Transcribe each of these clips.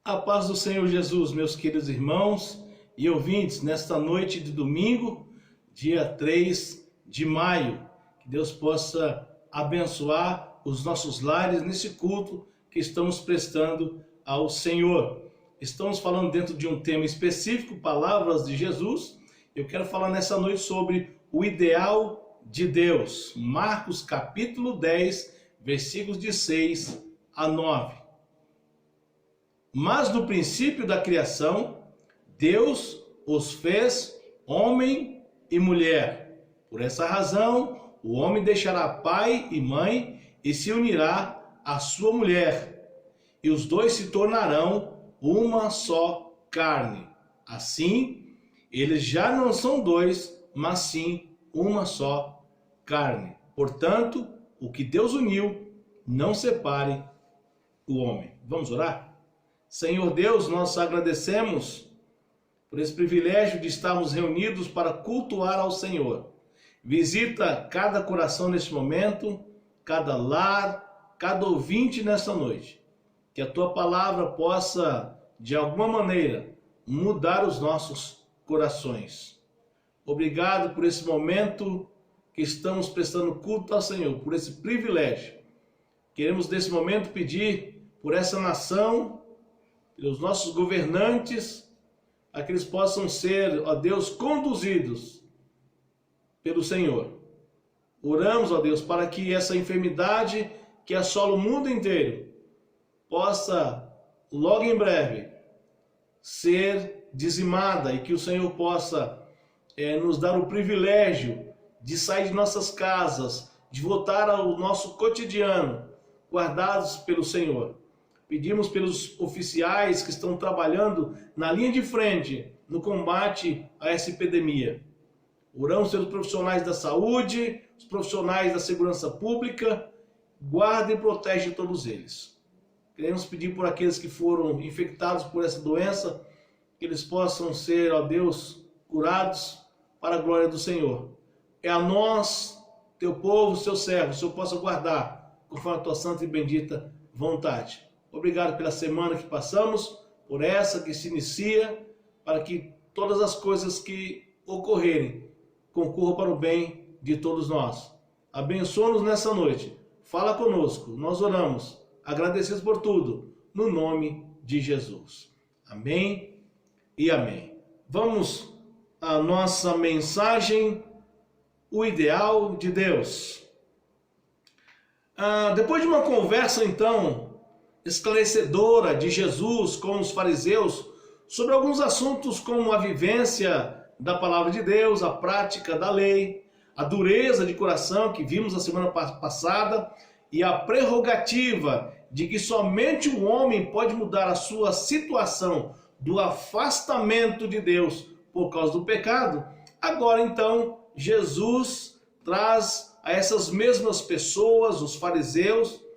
A paz do Senhor Jesus, meus queridos irmãos e ouvintes, nesta noite de domingo, dia 3 de maio, que Deus possa abençoar os nossos lares nesse culto que estamos prestando ao Senhor. Estamos falando dentro de um tema específico, palavras de Jesus. Eu quero falar nessa noite sobre o ideal de Deus. Marcos capítulo 10, versículos de 6 a 9. Mas no princípio da criação, Deus os fez homem e mulher. Por essa razão, o homem deixará pai e mãe e se unirá à sua mulher, e os dois se tornarão uma só carne. Assim, eles já não são dois, mas sim uma só carne. Portanto, o que Deus uniu, não separe o homem. Vamos orar? Senhor Deus, nós agradecemos por esse privilégio de estarmos reunidos para cultuar ao Senhor. Visita cada coração neste momento, cada lar, cada ouvinte nesta noite. Que a tua palavra possa, de alguma maneira, mudar os nossos corações. Obrigado por esse momento que estamos prestando culto ao Senhor, por esse privilégio. Queremos nesse momento pedir por essa nação, pelos nossos governantes, a que eles possam ser, ó Deus, conduzidos pelo Senhor. Oramos, ó Deus, para que essa enfermidade que assola o mundo inteiro possa, logo em breve, ser dizimada e que o Senhor possa nos dar o privilégio de sair de nossas casas, de voltar ao nosso cotidiano, guardados pelo Senhor. Pedimos pelos oficiais que estão trabalhando na linha de frente no combate a essa epidemia. Oramos pelos profissionais da saúde, os profissionais da segurança pública, guarda e protege todos eles. Queremos pedir por aqueles que foram infectados por essa doença, que eles possam ser, ó Deus, curados para a glória do Senhor. É a nós, teu povo, seu servo, o Senhor possa guardar conforme a tua santa e bendita vontade. Obrigado pela semana que passamos, por essa que se inicia, para que todas as coisas que ocorrerem concorram para o bem de todos nós. Abençoa-nos nessa noite. Fala conosco. Nós oramos, agradecidos por tudo, no nome de Jesus. Amém e amém. Vamos à nossa mensagem, o ideal de Deus. Depois de uma conversa, então, esclarecedora de Jesus com os fariseus sobre alguns assuntos como a vivência da palavra de Deus, a prática da lei, a dureza de coração que vimos a semana passada e a prerrogativa de que somente o homem pode mudar a sua situação do afastamento de Deus por causa do pecado. Agora então Jesus traz a essas mesmas pessoas, os fariseus,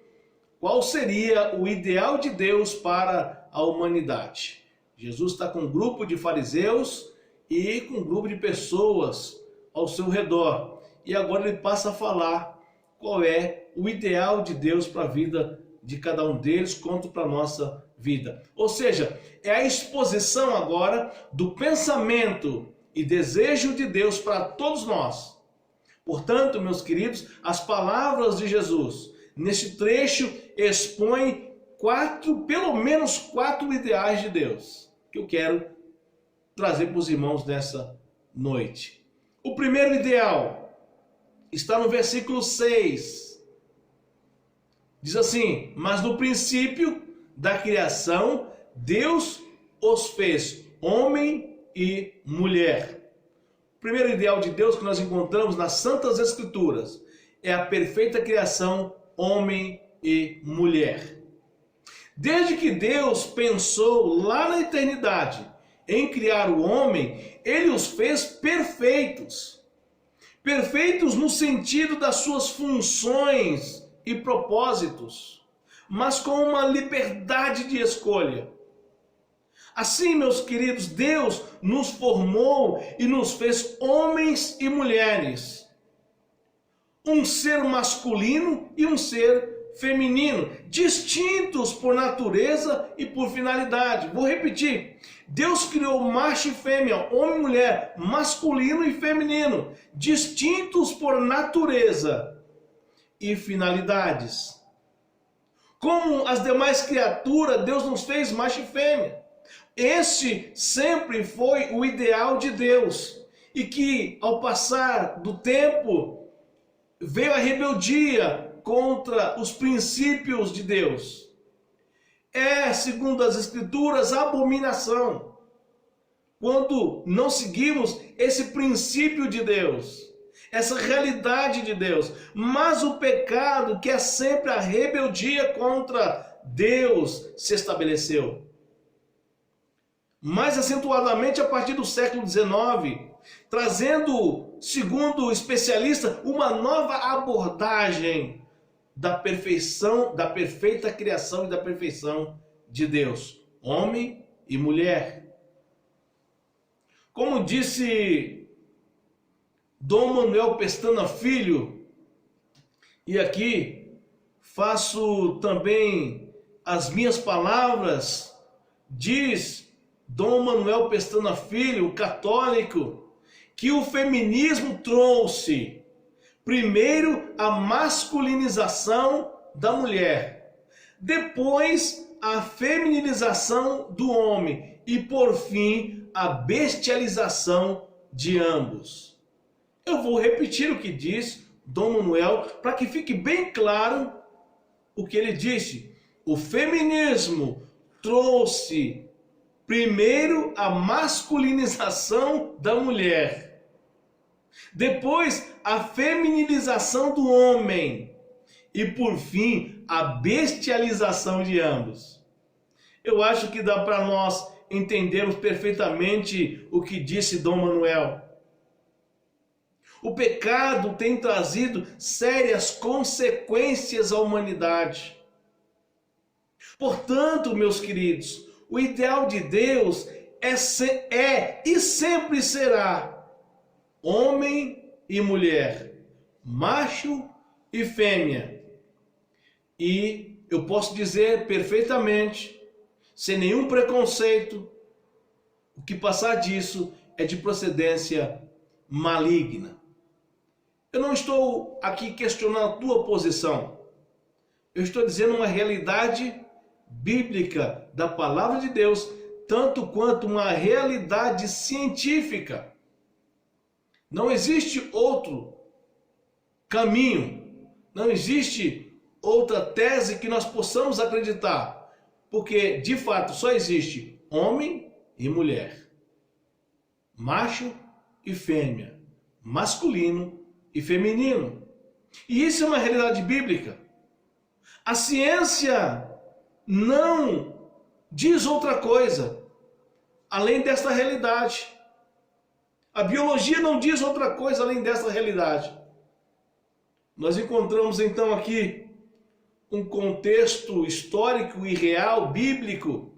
qual seria o ideal de Deus para a humanidade. Jesus está com um grupo de fariseus e com um grupo de pessoas ao seu redor. E agora ele passa a falar qual é o ideal de Deus para a vida de cada um deles, quanto para a nossa vida. Ou seja, é a exposição agora do pensamento e desejo de Deus para todos nós. Portanto, meus queridos, as palavras de Jesus neste trecho expõe pelo menos quatro ideais de Deus, que eu quero trazer para os irmãos nessa noite. O primeiro ideal está no versículo 6. Diz assim: mas no princípio da criação, Deus os fez homem e mulher. O primeiro ideal de Deus que nós encontramos nas Santas Escrituras é a perfeita criação homem e mulher. Desde que Deus pensou lá na eternidade em criar o homem, ele os fez perfeitos. Perfeitos no sentido das suas funções e propósitos, mas com uma liberdade de escolha. Assim, meus queridos, Deus nos formou e nos fez homens e mulheres. Um ser masculino e um ser feminino, distintos por natureza e por finalidade. Vou repetir. Deus criou macho e fêmea, homem e mulher, masculino e feminino, distintos por natureza e finalidades. Como as demais criaturas, Deus nos fez macho e fêmea. Esse sempre foi o ideal de Deus. E que, ao passar do tempo, veio a rebeldia contra os princípios de Deus. É, segundo as Escrituras, abominação quando não seguimos esse princípio de Deus, essa realidade de Deus. Mas o pecado, que é sempre a rebeldia contra Deus, se estabeleceu. Mais acentuadamente a partir do século XIX, trazendo, segundo o especialista, uma nova abordagem da perfeição, da perfeita criação e da perfeição de Deus, homem e mulher. Como disse Dom Manuel Pestana Filho, e aqui faço também as minhas palavras, diz Dom Manuel Pestana Filho, católico, que o feminismo trouxe, primeiro, a masculinização da mulher, depois a femininização do homem e, por fim, a bestialização de ambos. Eu vou repetir o que diz Dom Manuel para que fique bem claro o que ele disse. O feminismo trouxe primeiro a masculinização da mulher, depois a femininização do homem e, por fim, a bestialização de ambos. Eu acho que dá para nós entendermos perfeitamente o que disse Dom Manuel. O pecado tem trazido sérias consequências à humanidade. Portanto, meus queridos, o ideal de Deus é e sempre será homem e mulher, macho e fêmea. E eu posso dizer perfeitamente, sem nenhum preconceito, o que passar disso é de procedência maligna. Eu não estou aqui questionando a tua posição. Eu estou dizendo uma realidade bíblica da palavra de Deus, tanto quanto uma realidade científica. Não existe outro caminho, não existe outra tese que nós possamos acreditar, porque de fato só existe homem e mulher, macho e fêmea, masculino e feminino. E isso é uma realidade bíblica. A ciência não diz outra coisa além desta realidade. A biologia não diz outra coisa além dessa realidade. Nós encontramos então aqui um contexto histórico e real, bíblico,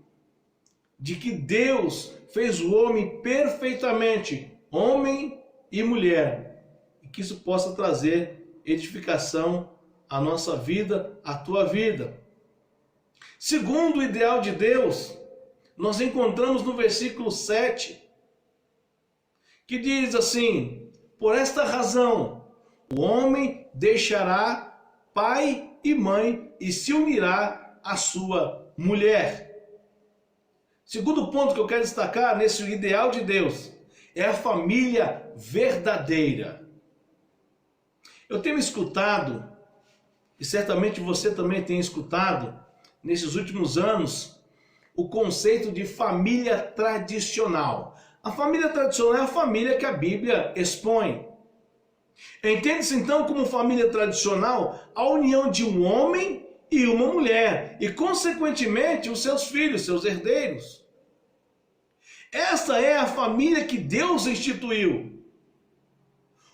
de que Deus fez o homem perfeitamente, homem e mulher, e que isso possa trazer edificação à nossa vida, à tua vida. Segundo o ideal de Deus, nós encontramos no versículo 7, que diz assim: por esta razão, o homem deixará pai e mãe e se unirá à sua mulher. Segundo ponto que eu quero destacar nesse ideal de Deus é a família verdadeira. Eu tenho escutado, e certamente você também tem escutado, nesses últimos anos, o conceito de família tradicional. A família tradicional é a família que a Bíblia expõe. Entende-se então como família tradicional a união de um homem e uma mulher, e consequentemente os seus filhos, seus herdeiros. Esta é a família que Deus instituiu.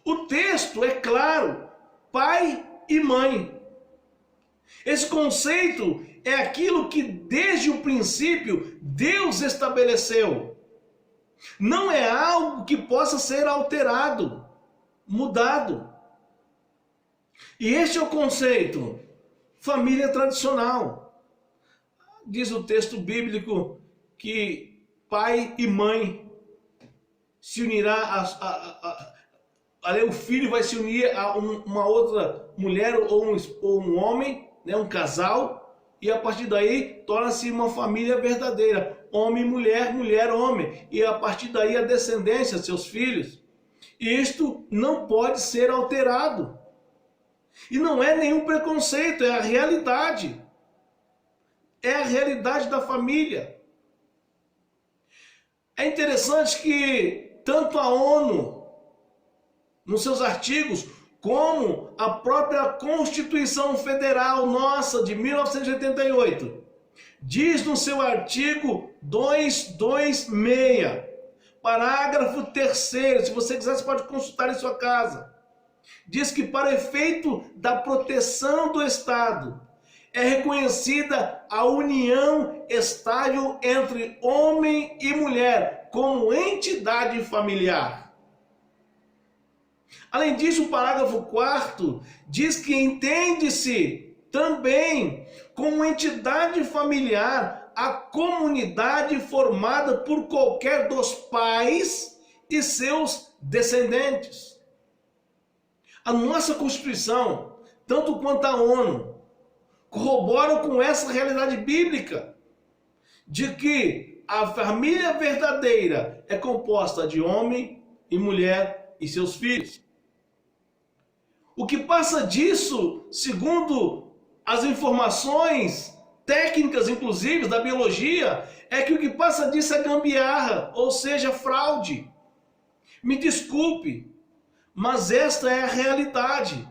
O texto é claro, pai e mãe. Esse conceito é aquilo que desde o princípio Deus estabeleceu. Não é algo que possa ser alterado, mudado. E este é o conceito. família tradicional. Diz o texto bíblico que pai e mãe se unirá o filho vai se unir a uma outra mulher ou um homem, né, um casal, e a partir daí torna-se uma família verdadeira, homem e mulher, mulher, homem, e a partir daí a descendência, seus filhos. E isto não pode ser alterado. E não é nenhum preconceito, é a realidade. É a realidade da família. É interessante que tanto a ONU, nos seus artigos, como a própria Constituição Federal nossa de 1988, diz no seu artigo 226, parágrafo 3º, se você quiser você pode consultar em sua casa, diz que para efeito da proteção do Estado, é reconhecida a união estável entre homem e mulher como entidade familiar. Além disso, o parágrafo 4º diz que entende-se também como entidade familiar a comunidade formada por qualquer dos pais e seus descendentes. A nossa Constituição, tanto quanto a ONU, corroboram com essa realidade bíblica de que a família verdadeira é composta de homem e mulher e seus filhos. O que passa disso, segundo as informações técnicas, inclusive, da biologia, é que o que passa disso é gambiarra, ou seja, fraude. Me desculpe, mas esta é a realidade.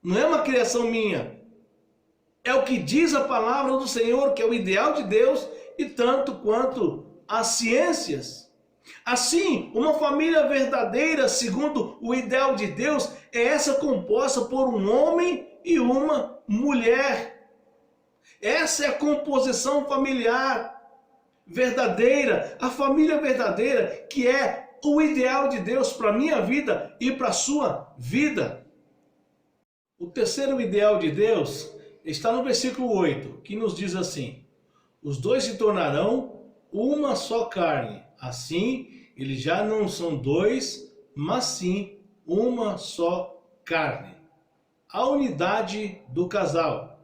Não é uma criação minha. É o que diz a palavra do Senhor, que é o ideal de Deus, e tanto quanto as ciências. Assim, uma família verdadeira, segundo o ideal de Deus, é essa composta por um homem e uma mulher. Essa é a composição familiar verdadeira, a família verdadeira, que é o ideal de Deus para a minha vida e para a sua vida. O terceiro ideal de Deus está no versículo 8, que nos diz assim: os dois se tornarão uma só carne. Assim, eles já não são dois, mas sim uma só carne. A unidade do casal.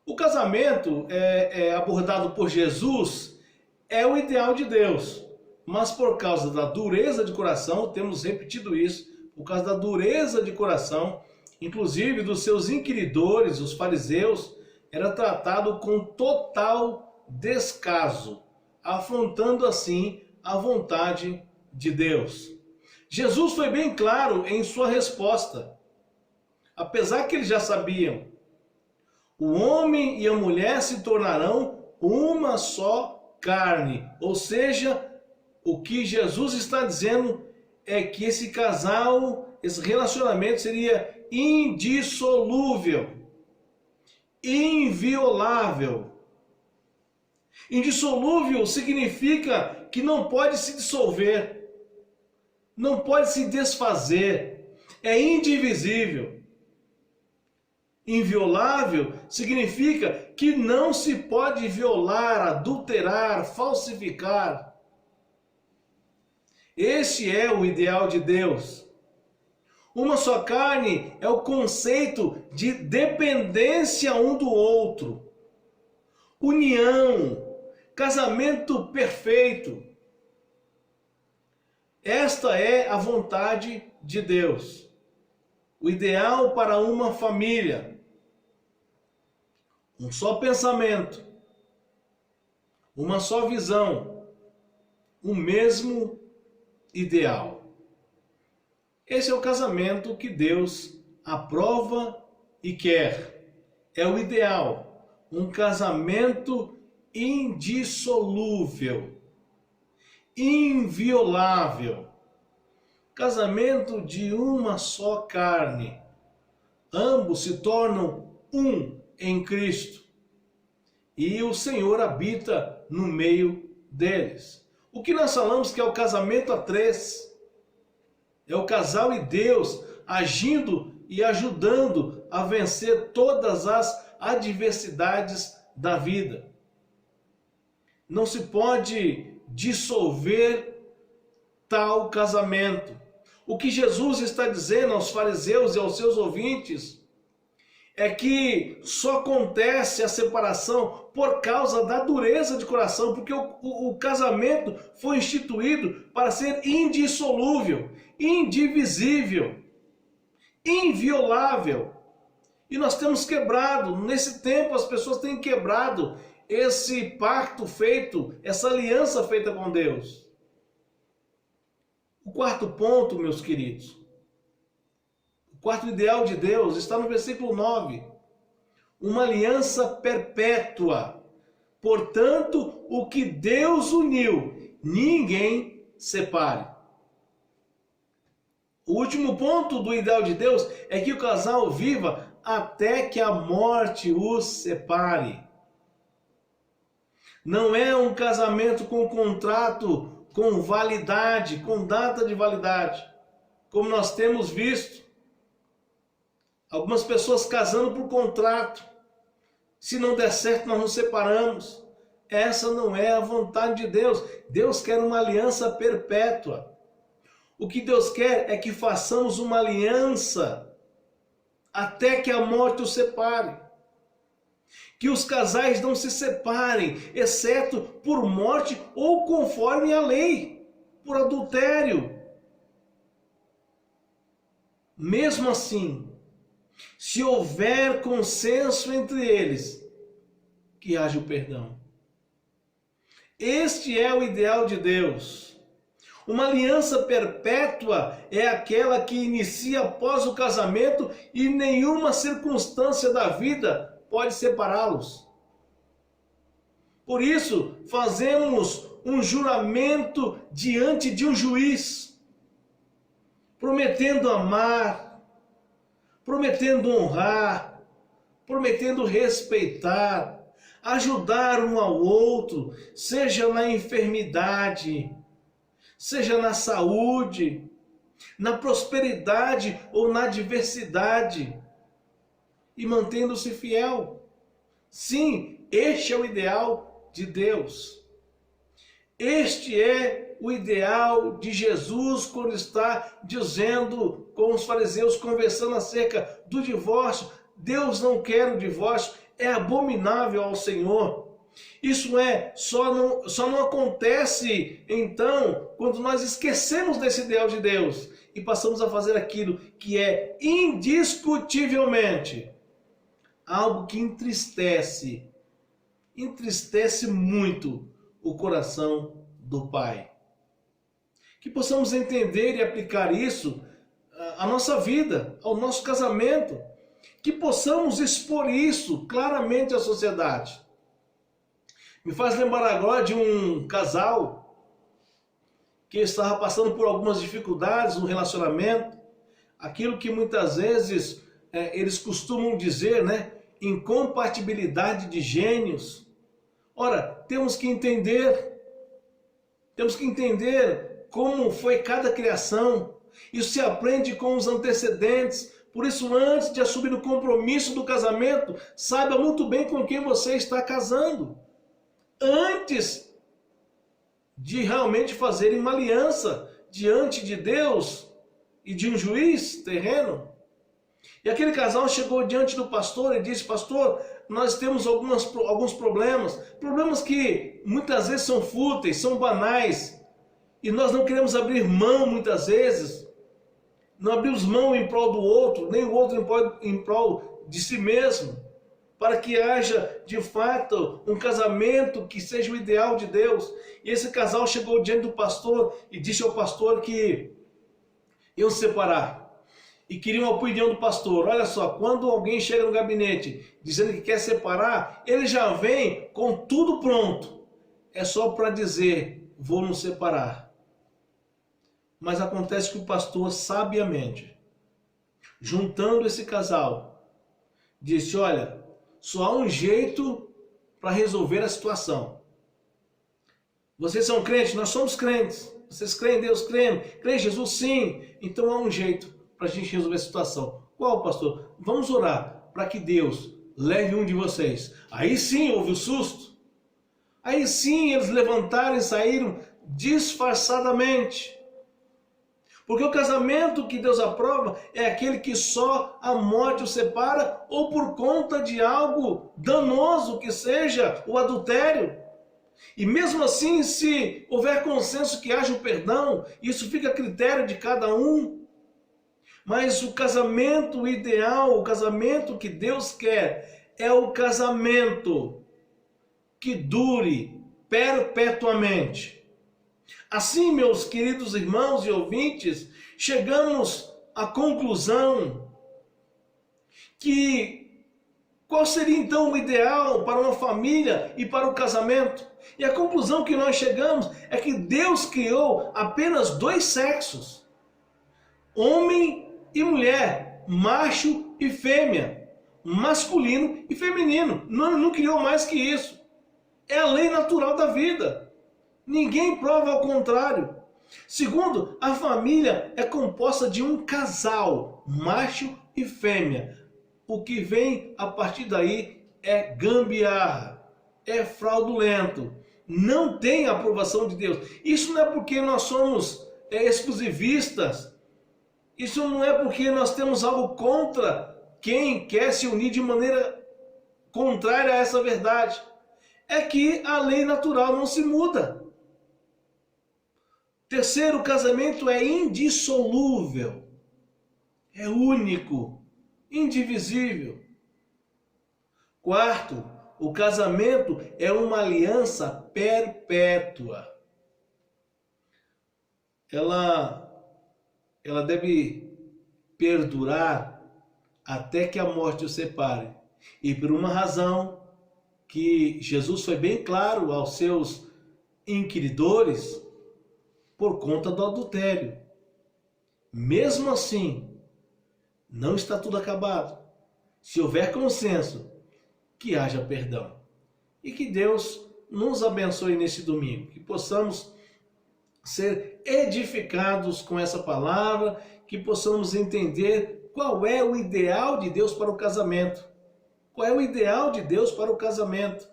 O casamento é abordado por Jesus, é o ideal de Deus. Mas por causa da dureza de coração, temos repetido isso, por causa da dureza de coração, inclusive dos seus inquiridores, os fariseus, era tratado com total descaso, afrontando assim a vontade de Deus. Jesus foi bem claro em sua resposta. Apesar que eles já sabiam, o homem e a mulher se tornarão uma só carne. Ou seja, o que Jesus está dizendo é que esse casal, esse relacionamento seria indissolúvel, inviolável. Indissolúvel significa que não pode se dissolver, não pode se desfazer, é indivisível. Inviolável significa que não se pode violar, adulterar, falsificar. Este é o ideal de Deus. Uma só carne é o conceito de dependência um do outro, união, casamento perfeito. Esta é a vontade de Deus. O ideal para uma família. Um só pensamento, uma só visão, o mesmo ideal. Esse é o casamento que Deus aprova e quer. É o ideal, um casamento indissolúvel, inviolável. Casamento de uma só carne. Ambos se tornam um em Cristo. E o Senhor habita no meio deles. O que nós falamos que é o casamento a três. É o casal e Deus agindo e ajudando a vencer todas as adversidades da vida. Não se pode dissolver tal casamento. O que Jesus está dizendo aos fariseus e aos seus ouvintes é que só acontece a separação por causa da dureza de coração, porque o casamento foi instituído para ser indissolúvel, indivisível, inviolável. E nós temos quebrado, nesse tempo as pessoas têm quebrado esse pacto feito, essa aliança feita com Deus. O quarto ponto, meus queridos, o quarto ideal de Deus está no versículo 9. Uma aliança perpétua. Portanto, o que Deus uniu, ninguém separe. O último ponto do ideal de Deus é que o casal viva até que a morte os separe. Não é um casamento com contrato, com validade, com data de validade, como nós temos visto. Algumas pessoas casando por contrato. Se não der certo, nós nos separamos. Essa não é a vontade de Deus. Deus quer uma aliança perpétua. O que Deus quer é que façamos uma aliança até que a morte os separe. Que os casais não se separem, exceto por morte ou conforme a lei, por adultério. Mesmo assim, se houver consenso entre eles, que haja o perdão. Este é o ideal de Deus. Uma aliança perpétua é aquela que inicia após o casamento e nenhuma circunstância da vida pode separá-los. Por isso, fazemos um juramento diante de um juiz, prometendo amar, prometendo honrar, prometendo respeitar, ajudar um ao outro, seja na enfermidade, seja na saúde, na prosperidade ou na adversidade, e mantendo-se fiel. Sim, este é o ideal de Deus. Este é o ideal de Jesus quando está dizendo com os fariseus, conversando acerca do divórcio. Deus não quer o divórcio, é abominável ao Senhor. Isso só não acontece então quando nós esquecemos desse ideal de Deus e passamos a fazer aquilo que é indiscutivelmente algo que entristece muito o coração do Pai. Que possamos entender e aplicar isso à nossa vida, ao nosso casamento. Que possamos expor isso claramente à sociedade. Me faz lembrar agora de um casal que estava passando por algumas dificuldades no relacionamento. Aquilo que muitas vezes eles costumam dizer, né? Incompatibilidade de gênios. Ora, temos que entender como foi cada criação. Isso se aprende com os antecedentes. Por isso, antes de assumir o compromisso do casamento, saiba muito bem com quem você está casando. Antes de realmente fazerem uma aliança diante de Deus e de um juiz terreno. E aquele casal chegou diante do pastor e disse: pastor, nós temos alguns problemas que muitas vezes são fúteis, são banais, e nós não queremos abrir mão muitas vezes, não abrimos mão em prol do outro, nem o outro em prol de si mesmo, para que haja de fato um casamento que seja o ideal de Deus. E esse casal chegou diante do pastor e disse ao pastor que iam se separar. E queriam a opinião do pastor. Olha só, quando alguém chega no gabinete dizendo que quer separar, ele já vem com tudo pronto. É só para dizer: vou nos separar. Mas acontece que o pastor, sabiamente, juntando esse casal, disse: olha, só há um jeito para resolver a situação. Vocês são crentes? Nós somos crentes. Vocês creem em Deus? Creem em Jesus? Sim. Então há um jeito. para a gente resolver a situação. Qual, pastor? Vamos orar para que Deus leve um de vocês. Aí sim houve o susto. Aí sim eles levantaram e saíram disfarçadamente. Porque o casamento que Deus aprova é aquele que só a morte o separa ou por conta de algo danoso, que seja o adultério. E mesmo assim, se houver consenso que haja o perdão, isso fica a critério de cada um. Mas o casamento ideal, o casamento que Deus quer, é o casamento que dure perpetuamente. Assim, meus queridos irmãos e ouvintes, chegamos à conclusão que qual seria então o ideal para uma família e para o casamento? E a conclusão que nós chegamos é que Deus criou apenas dois sexos, homem e mulher, macho e fêmea, masculino e feminino. Não criou mais que isso. É a lei natural da vida. Ninguém prova ao contrário. Segundo, a família é composta de um casal, macho e fêmea. O que vem a partir daí é gambiarra, é fraudulento, não tem a aprovação de Deus. Isso não é porque nós somos exclusivistas, isso não é porque nós temos algo contra quem quer se unir de maneira contrária a essa verdade. É que a lei natural não se muda. Terceiro, o casamento é indissolúvel, é único, indivisível. Quarto, o casamento é uma aliança perpétua. Ela deve perdurar até que a morte o separe. E por uma razão que Jesus foi bem claro aos seus inquiridores, por conta do adultério. Mesmo assim, não está tudo acabado. Se houver consenso, que haja perdão. E que Deus nos abençoe nesse domingo, que possamos ser edificados com essa palavra, que possamos entender qual é o ideal de Deus para o casamento. Qual é o ideal de Deus para o casamento?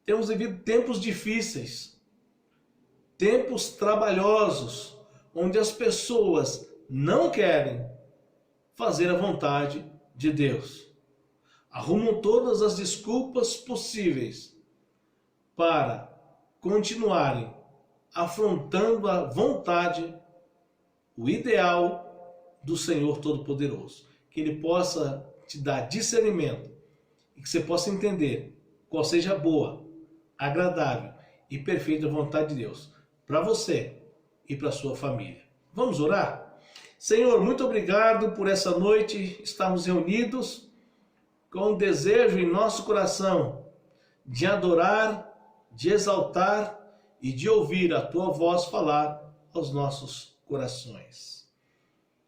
Temos vivido tempos difíceis, tempos trabalhosos, onde as pessoas não querem fazer a vontade de Deus. Arrumam todas as desculpas possíveis para continuarem afrontando a vontade, o ideal do Senhor Todo-Poderoso. Que Ele possa te dar discernimento e que você possa entender qual seja a boa, agradável e perfeita vontade de Deus para você e para sua família. Vamos orar? Senhor, muito obrigado por essa noite estarmos reunidos com um desejo em nosso coração de adorar, de exaltar e de ouvir a Tua voz falar aos nossos corações.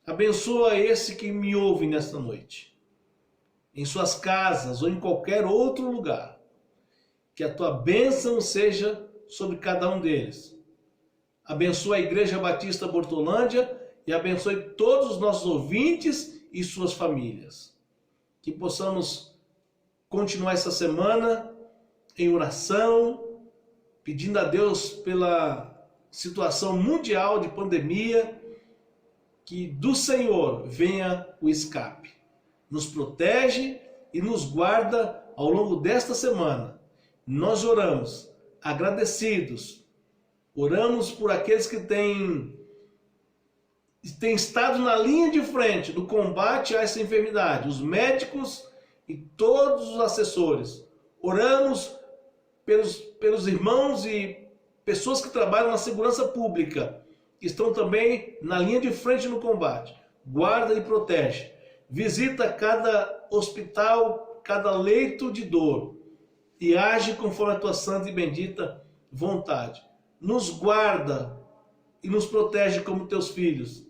Abençoa esse que me ouve nesta noite, em suas casas ou em qualquer outro lugar. Que a Tua bênção seja sobre cada um deles. Abençoa a Igreja Batista Bortolândia e abençoe todos os nossos ouvintes e suas famílias. Que possamos continuar essa semana em oração, pedindo a Deus pela situação mundial de pandemia, que do Senhor venha o escape. Nos protege e nos guarda ao longo desta semana. Nós oramos agradecidos. Oramos por aqueles que têm estado na linha de frente do combate a essa enfermidade, os médicos e todos os assessores. Oramos pelos irmãos e pessoas que trabalham na segurança pública, que estão também na linha de frente no combate. Guarda e protege. Visita cada hospital, cada leito de dor e age conforme a tua santa e bendita vontade. Nos guarda e nos protege como teus filhos.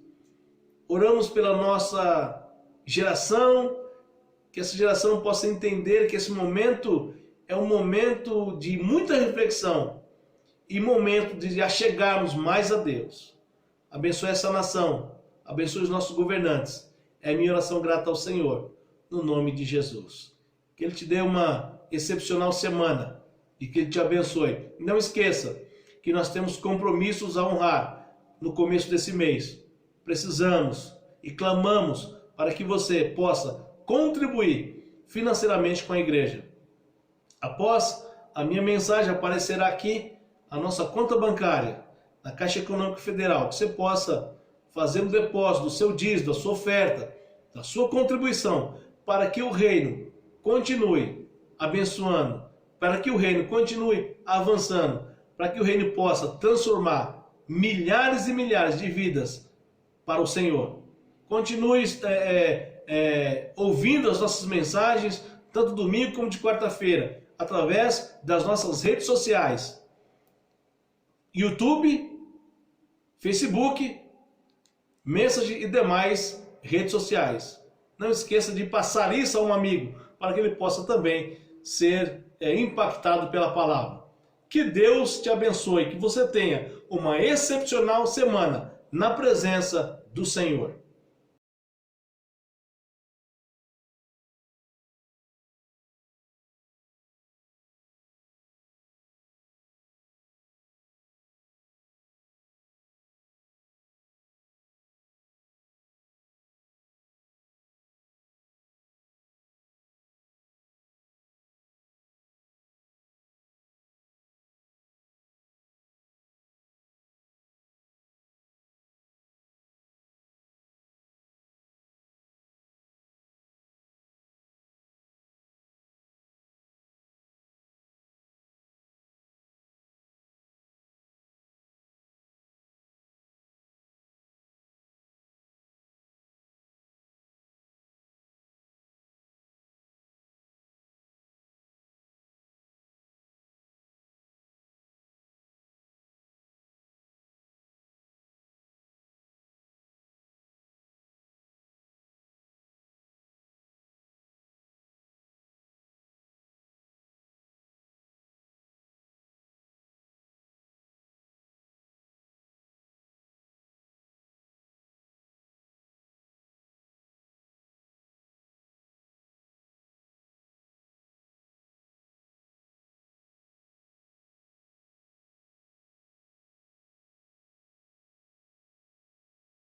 Oramos pela nossa geração, que essa geração possa entender que esse momento é um momento de muita reflexão e momento de achegarmos mais a Deus. Abençoe essa nação, abençoe os nossos governantes. É minha oração grata ao Senhor, no nome de Jesus. Que Ele te dê uma excepcional semana e que Ele te abençoe. Não esqueça que nós temos compromissos a honrar no começo desse mês. Precisamos e clamamos para que você possa contribuir financeiramente com a igreja. Após a minha mensagem aparecerá aqui a nossa conta bancária na Caixa Econômica Federal, que você possa fazer um depósito do seu dízimo, da sua oferta, da sua contribuição, para que o reino continue abençoando, para que o reino continue avançando, para que o reino possa transformar milhares e milhares de vidas para o Senhor. Continue ouvindo as nossas mensagens, tanto domingo como de quarta-feira, através das nossas redes sociais, YouTube, Facebook, Messenger e demais redes sociais. Não esqueça de passar isso a um amigo, para que ele possa também ser impactado pela palavra. Que Deus te abençoe, que você tenha uma excepcional semana na presença do Senhor.